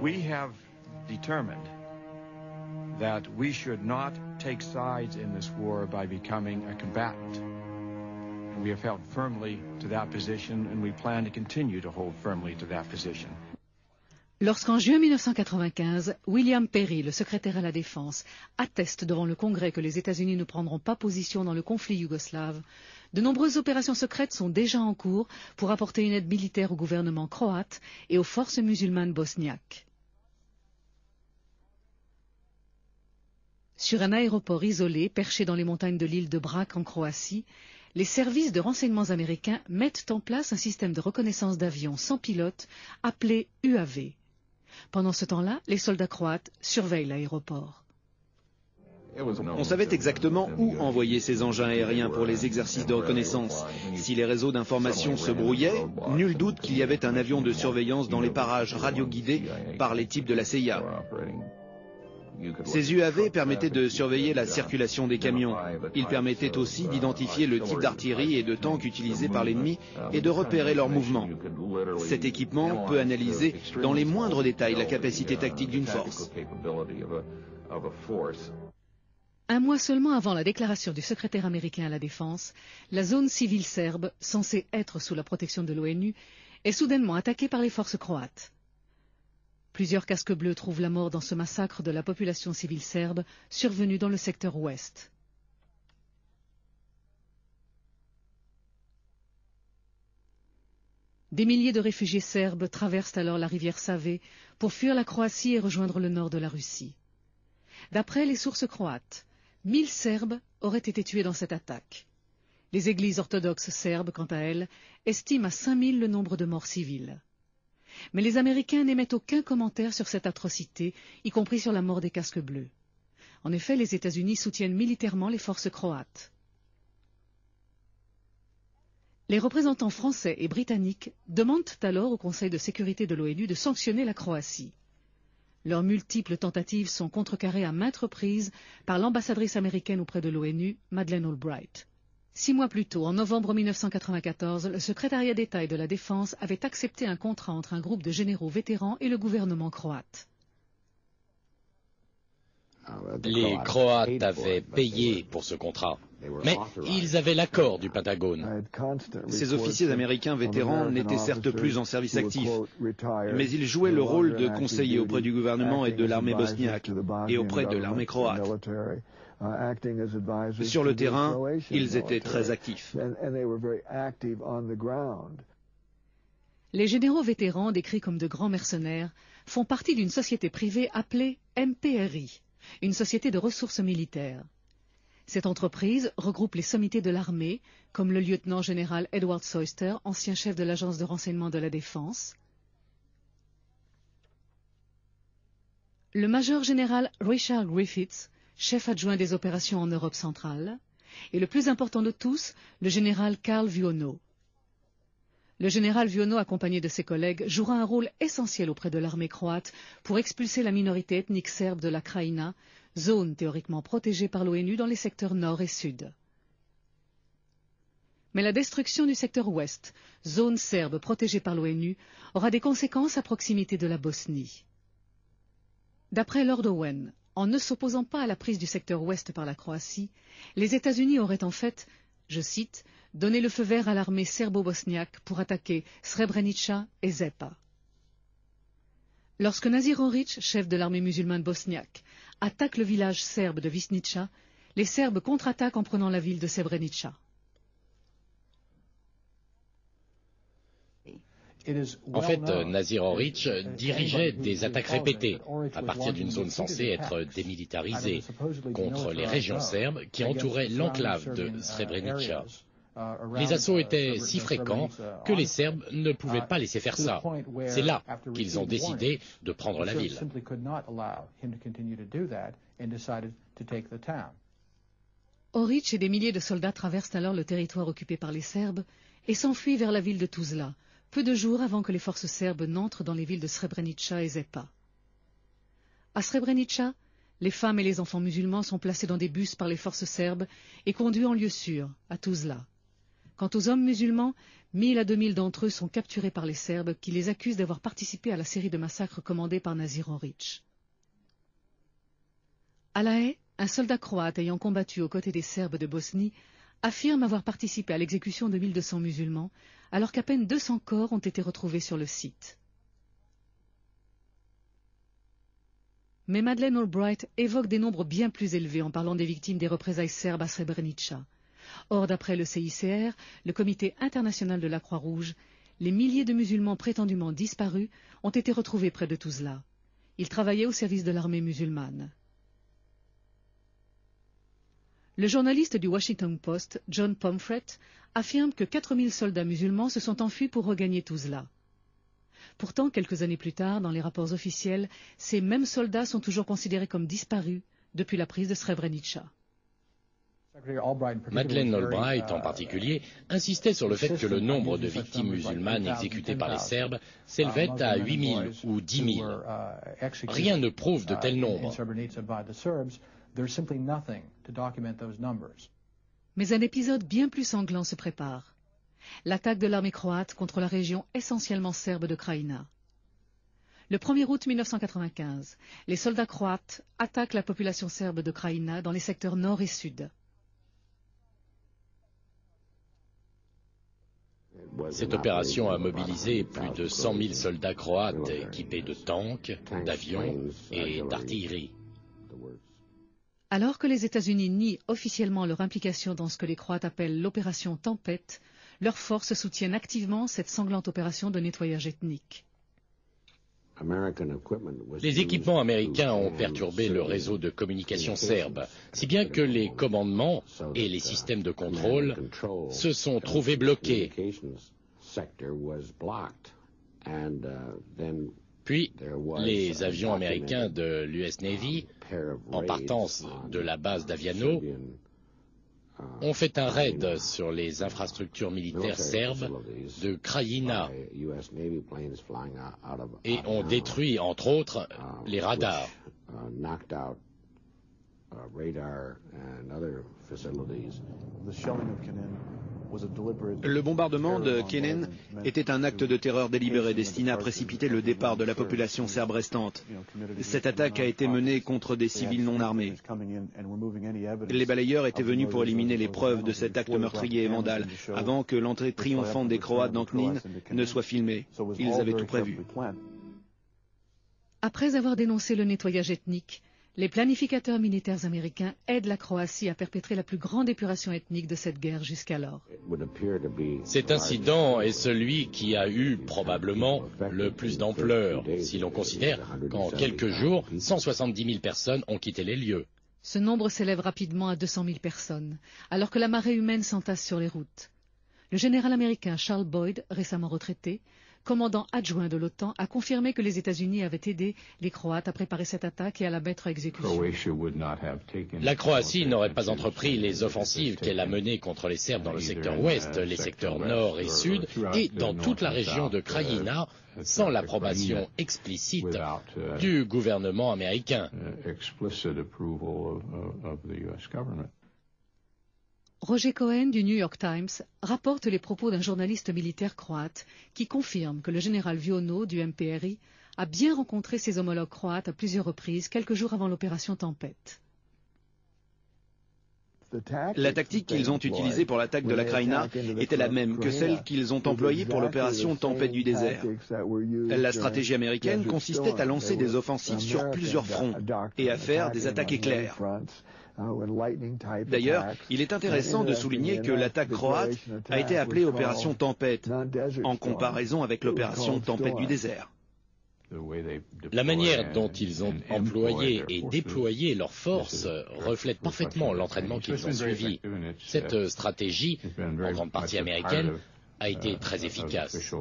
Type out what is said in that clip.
We have determined that we should not take sides in this war by becoming a combatant. And we have held firmly to that position, and we plan to continue to hold firmly to that position. Lorsqu'en juin 1995, William Perry, le secrétaire à la Défense, atteste devant le Congrès que les États-Unis ne prendront pas position dans le conflit yougoslave, de nombreuses opérations secrètes sont déjà en cours pour apporter une aide militaire au gouvernement croate et aux forces musulmanes bosniaques. Sur un aéroport isolé, perché dans les montagnes de l'île de Brač en Croatie, les services de renseignements américains mettent en place un système de reconnaissance d'avions sans pilote appelé UAV. Pendant ce temps-là, les soldats croates surveillent l'aéroport. On savait exactement où envoyer ces engins aériens pour les exercices de reconnaissance. Si les réseaux d'information se brouillaient, nul doute qu'il y avait un avion de surveillance dans les parages radioguidés par les types de la CIA. Ces UAV permettaient de surveiller la circulation des camions. Ils permettaient aussi d'identifier le type d'artillerie et de tanks utilisés par l'ennemi et de repérer leurs mouvements. Cet équipement peut analyser dans les moindres détails la capacité tactique d'une force. Un mois seulement avant la déclaration du secrétaire américain à la Défense, la zone civile serbe, censée être sous la protection de l'ONU, est soudainement attaquée par les forces croates. Plusieurs casques bleus trouvent la mort dans ce massacre de la population civile serbe survenu dans le secteur ouest. Des milliers de réfugiés serbes traversent alors la rivière Save pour fuir la Croatie et rejoindre le nord de la Russie. D'après les sources croates, 1000 Serbes auraient été tués dans cette attaque. Les églises orthodoxes serbes, quant à elles, estiment à 5000 le nombre de morts civiles. Mais les Américains n'émettent aucun commentaire sur cette atrocité, y compris sur la mort des casques bleus. En effet, les États-Unis soutiennent militairement les forces croates. Les représentants français et britanniques demandent alors au Conseil de sécurité de l'ONU de sanctionner la Croatie. Leurs multiples tentatives sont contrecarrées à maintes reprises par l'ambassadrice américaine auprès de l'ONU, Madeleine Albright. 6 mois plus tôt, en novembre 1994, le secrétariat d'État et de la Défense avait accepté un contrat entre un groupe de généraux vétérans et le gouvernement croate. Les Croates avaient payé pour ce contrat, mais ils avaient l'accord du Pentagone. Ces officiers américains vétérans n'étaient certes plus en service actif, mais ils jouaient le rôle de conseillers auprès du gouvernement et de l'armée bosniaque et auprès de l'armée croate. Sur le terrain, ils étaient très actifs. Les généraux vétérans, décrits comme de grands mercenaires, font partie d'une société privée appelée MPRI, une société de ressources militaires. Cette entreprise regroupe les sommités de l'armée, comme le lieutenant-général Edward Soyster, ancien chef de l'agence de renseignement de la Défense, le major-général Richard Griffiths, chef adjoint des opérations en Europe centrale, et le plus important de tous, le général Karl Vuono. Le général Vuono, accompagné de ses collègues, jouera un rôle essentiel auprès de l'armée croate pour expulser la minorité ethnique serbe de la Krajina, zone théoriquement protégée par l'ONU dans les secteurs nord et sud. Mais la destruction du secteur ouest, zone serbe protégée par l'ONU, aura des conséquences à proximité de la Bosnie. D'après Lord Owen, en ne s'opposant pas à la prise du secteur ouest par la Croatie, les États-Unis auraient en fait, je cite, donné le feu vert à l'armée serbo-bosniaque pour attaquer Srebrenica et Zepa. Lorsque Nazir Orić, chef de l'armée musulmane bosniaque, attaque le village serbe de Višnjica, les Serbes contre-attaquent en prenant la ville de Srebrenica. En fait, Nazir Orić dirigeait des attaques répétées à partir d'une zone censée être démilitarisée contre les régions serbes qui entouraient l'enclave de Srebrenica. Les assauts étaient si fréquents que les Serbes ne pouvaient pas laisser faire ça. C'est là qu'ils ont décidé de prendre la ville. Orić et des milliers de soldats traversent alors le territoire occupé par les Serbes et s'enfuient vers la ville de Tuzla, peu de jours avant que les forces serbes n'entrent dans les villes de Srebrenica et Zepa. À Srebrenica, les femmes et les enfants musulmans sont placés dans des bus par les forces serbes et conduits en lieu sûr, à Tuzla. Quant aux hommes musulmans, 1000 à 2000 d'entre eux sont capturés par les Serbes qui les accusent d'avoir participé à la série de massacres commandés par Nazir Orić. À La Haye, un soldat croate ayant combattu aux côtés des Serbes de Bosnie affirme avoir participé à l'exécution de 1200 musulmans, alors qu'à peine 200 corps ont été retrouvés sur le site. Mais Madeleine Albright évoque des nombres bien plus élevés en parlant des victimes des représailles serbes à Srebrenica. Or, d'après le CICR, le Comité international de la Croix-Rouge, les milliers de musulmans prétendument disparus ont été retrouvés près de Tuzla. Ils travaillaient au service de l'armée musulmane. Le journaliste du Washington Post, John Pomfret, affirme que 4000 soldats musulmans se sont enfuis pour regagner Tuzla. Pourtant, quelques années plus tard, dans les rapports officiels, ces mêmes soldats sont toujours considérés comme disparus depuis la prise de Srebrenica. Madeleine Albright, en particulier, insistait sur le fait que le nombre de victimes musulmanes exécutées par les Serbes s'élevait à 8000 ou 10 000. Rien ne prouve de tels nombres. Mais un épisode bien plus sanglant se prépare. L'attaque de l'armée croate contre la région essentiellement serbe de Krajina. Le 1er août 1995, les soldats croates attaquent la population serbe de Krajina dans les secteurs nord et sud. Cette opération a mobilisé plus de 100 000 soldats croates équipés de tanks, d'avions et d'artillerie. Alors que les États-Unis nient officiellement leur implication dans ce que les Croates appellent l'opération Tempête, leurs forces soutiennent activement cette sanglante opération de nettoyage ethnique. Les équipements américains ont perturbé le réseau de communication serbe, si bien que les commandements et les systèmes de contrôle se sont trouvés bloqués. Puis, les avions américains de l'US Navy, en partance de la base d'Aviano, ont fait un raid sur les infrastructures militaires serbes de Krajina et ont détruit, entre autres, les radars. Le bombardement de Kenin était un acte de terreur délibéré destiné à précipiter le départ de la population serbe restante. Cette attaque a été menée contre des civils non armés. Les balayeurs étaient venus pour éliminer les preuves de cet acte meurtrier et vandale avant que l'entrée triomphante des Croates dans Knin ne soit filmée. Ils avaient tout prévu. Après avoir dénoncé le nettoyage ethnique, les planificateurs militaires américains aident la Croatie à perpétrer la plus grande épuration ethnique de cette guerre jusqu'alors. Cet incident est celui qui a eu probablement le plus d'ampleur, si l'on considère qu'en quelques jours, 170 000 personnes ont quitté les lieux. Ce nombre s'élève rapidement à 200 000 personnes, alors que la marée humaine s'entasse sur les routes. Le général américain Charles Boyd, récemment retraité, commandant adjoint de l'OTAN, a confirmé que les États-Unis avaient aidé les Croates à préparer cette attaque et à la mettre à exécution. La Croatie n'aurait pas entrepris les offensives qu'elle a menées contre les Serbes dans le secteur ouest, les secteurs nord et sud, et dans toute la région de Krajina, sans l'approbation explicite du gouvernement américain. Roger Cohen du New York Times rapporte les propos d'un journaliste militaire croate qui confirme que le général Viono du MPRI a bien rencontré ses homologues croates à plusieurs reprises quelques jours avant l'opération Tempête. La tactique qu'ils ont utilisée pour l'attaque de la Krajina était la même que celle qu'ils ont employée pour l'opération Tempête du désert. La stratégie américaine consistait à lancer des offensives sur plusieurs fronts et à faire des attaques éclairs. D'ailleurs, il est intéressant de souligner que l'attaque croate a été appelée opération Tempête, en comparaison avec l'opération Tempête du désert. La manière dont ils ont employé et déployé leurs forces reflète parfaitement l'entraînement qu'ils ont suivi. Cette stratégie, en grande partie américaine, a été très efficace.